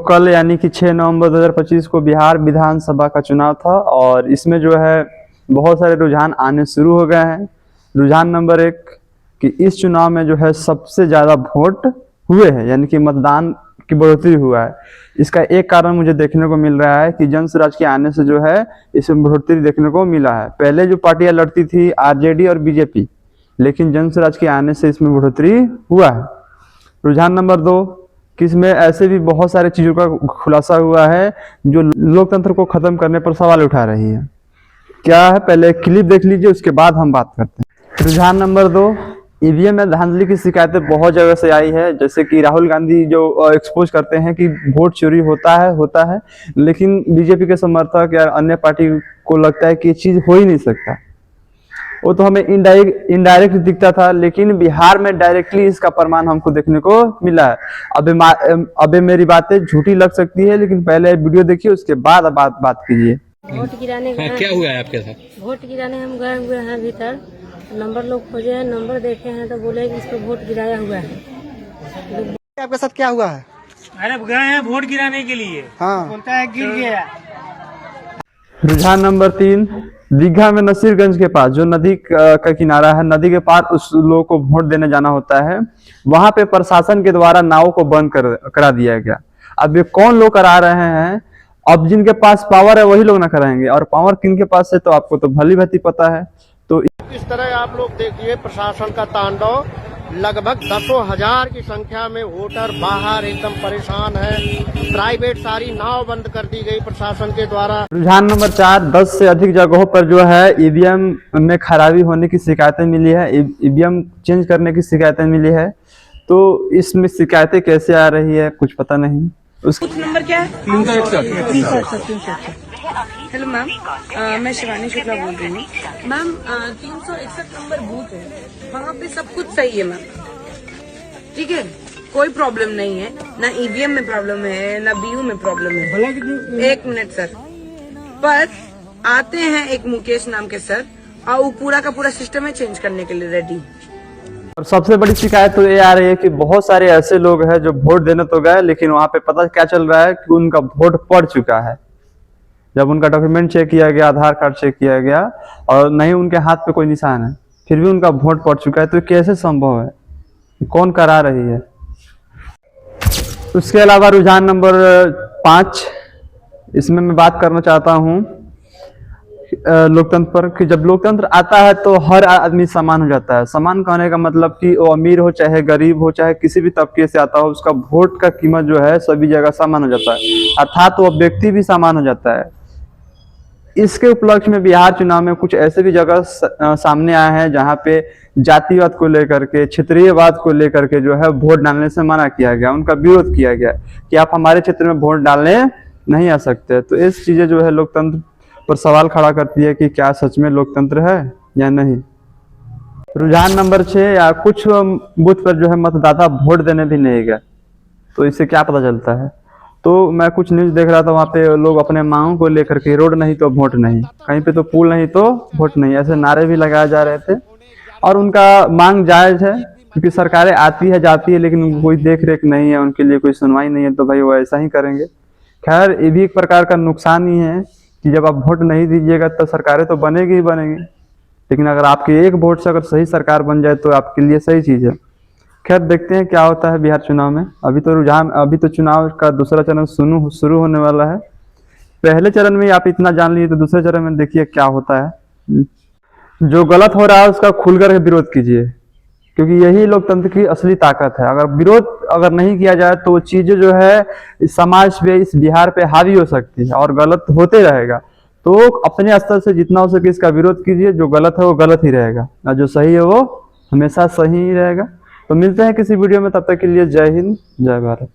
कल यानी कि 6 नवंबर 2025 को बिहार विधानसभा का चुनाव था और इसमें जो है बहुत सारे रुझान आने शुरू हो गए हैं। रुझान नंबर 1 कि इस चुनाव में जो है सबसे ज़्यादा वोट हुए हैं, यानी कि मतदान की बढ़ोतरी हुआ है। इसका एक कारण मुझे देखने को मिल रहा है कि जन स्वराज के आने से जो है इसमें बढ़ोतरी देखने को मिला है। पहले जो पार्टियां लड़ती थी आरजेडी और बीजेपी, लेकिन जन स्वराज के आने से इसमें बढ़ोतरी हुआ है। रुझान नंबर 2 कि इसमें ऐसे भी बहुत सारे चीज़ों का खुलासा हुआ है जो लोकतंत्र को खत्म करने पर सवाल उठा रही है। क्या है, पहले क्लिप देख लीजिए, उसके बाद हम बात करते हैं। रुझान नंबर 2 ईवीएम में धांधली की शिकायतें बहुत जगह से आई है, जैसे कि राहुल गांधी जो एक्सपोज करते हैं कि वोट चोरी होता है, लेकिन बीजेपी के समर्थक या अन्य पार्टी को लगता है कि ये चीज हो ही नहीं सकता। वो तो हमें इनडायरेक्ट दिखता था, लेकिन बिहार में डायरेक्टली इसका प्रमाण हमको देखने को मिला है। अबे मेरी बातें झूठी लग सकती है, लेकिन पहले वीडियो देखिए, उसके बाद बात कीजिए। वोट गिराने क्या हुआ है आपके साथ? वोट गिराने हम गए हुए हैं भीतर, नंबर लोग खोजे हैं, नंबर देखे हैं तो बोले कि इस पर वोट गिराया हुआ है। आपके साथ क्या हुआ है? अरे गए हैं वोट गिराने के लिए। हाँ, बोलता है गिर गया। रुझान नंबर 3 दीघा में नसीरगंज के पास जो नदी का किनारा है, नदी के पार उस लोगों को वोट देने जाना होता है, वहां पे प्रशासन के द्वारा नाव को बंद करा दिया गया। अब ये कौन लोग करा रहे हैं? अब जिनके पास पावर है वही लोग ना कराएंगे, और पावर किनके पास है तो आपको तो भली भांति पता है। तो इस तरह आप लोग देखिए प्रशासन का तांडव, लगभग 10,000 की संख्या में वोटर बाहर एकदम परेशान है। प्राइवेट सारी नाव बंद कर दी गई प्रशासन के द्वारा। रुझान नंबर 4 10 से अधिक जगहों पर जो है ईवीएम में खराबी होने की शिकायतें मिली है, ईवीएम चेंज करने की शिकायतें मिली है। तो इसमें शिकायतें कैसे आ रही है कुछ पता नहीं। बूथ नंबर क्या है? 361। हेलो मैम, मैं शिवानी शुक्ला बोल रही हूँ। मैम 361 नंबर बूथ है, वहाँ पे सब कुछ सही है मैम, ठीक है, कोई प्रॉब्लम नहीं है, ना ईवीएम में प्रॉब्लम है ना बीयू में प्रॉब्लम है। 1 मिनट सर, पर आते हैं एक मुकेश नाम के सर, और वो पूरा का पूरा सिस्टम है चेंज करने के लिए रेडी। और सबसे बड़ी शिकायत तो ये आ रही है कि बहुत सारे ऐसे लोग हैं जो वोट देने तो गए, लेकिन वहां पे पता क्या चल रहा है कि उनका वोट पड़ चुका है। जब उनका डॉक्यूमेंट चेक किया गया, आधार कार्ड चेक किया गया, और नहीं उनके हाथ पे कोई निशान है, फिर भी उनका वोट पड़ चुका है। तो कैसे संभव है? कौन करा रही है? उसके अलावा रुझान नंबर 5 इसमें मैं बात करना चाहता हूँ लोकतंत्र पर, कि जब लोकतंत्र आता है तो हर आदमी समान हो जाता है। समान कहने का मतलब कि वो अमीर हो चाहे गरीब हो, चाहे किसी भी तबके से आता हो, उसका वोट का कीमत जो है सभी जगह समान हो जाता है, अर्थात वो व्यक्ति भी समान हो जाता है। इसके उपलक्ष्य में बिहार चुनाव में कुछ ऐसे भी जगह सामने आए हैं जहाँ पे जातिवाद को लेकर के, क्षेत्रीयवाद को लेकर के जो है वोट डालने से मना किया गया, उनका विरोध किया गया कि आप हमारे क्षेत्र में वोट डालने नहीं आ सकते। तो इस चीजें जो है लोकतंत्र पर सवाल खड़ा करती है कि क्या सच में लोकतंत्र है या नहीं। रुझान नंबर 6 या कुछ बूथ पर जो है मतदाता वोट देने भी नहीं गए, तो इससे क्या पता चलता है? तो मैं कुछ न्यूज देख रहा था, वहाँ पे लोग अपने मांगों को लेकर के रोड नहीं तो वोट नहीं, कहीं पे तो पुल नहीं तो वोट नहीं, ऐसे नारे भी लगाए जा रहे थे। और उनका मांग जायज है, क्योंकि सरकारें आती है जाती है, लेकिन कोई देख रेख नहीं है, उनके लिए कोई सुनवाई नहीं है, तो भाई वो ऐसा ही करेंगे। खैर, ये भी एक प्रकार का नुकसान ही है कि जब आप वोट नहीं दीजिएगा तो सरकारें तो बनेगी ही बनेगी, लेकिन अगर आपके एक वोट से अगर सही सरकार बन जाए तो आपके लिए सही चीज है। खैर, देखते हैं क्या होता है बिहार चुनाव में। अभी तो चुनाव का दूसरा चरण शुरू होने वाला है। पहले चरण में आप इतना जान लीजिए, तो दूसरे चरण में देखिए क्या होता है। जो गलत हो रहा है उसका खुलकर विरोध कीजिए, क्योंकि यही लोकतंत्र की असली ताकत है। अगर विरोध अगर नहीं किया जाए तो वो चीजें जो है इस समाज पे, इस बिहार पे हावी हो सकती है और गलत होते रहेगा। तो अपने स्तर से जितना हो सके इसका विरोध कीजिए। जो गलत है वो गलत ही रहेगा, और जो सही है वो हमेशा सही ही रहेगा। तो मिलते हैं किसी वीडियो में, तब तक के लिए जय हिंद, जय भारत।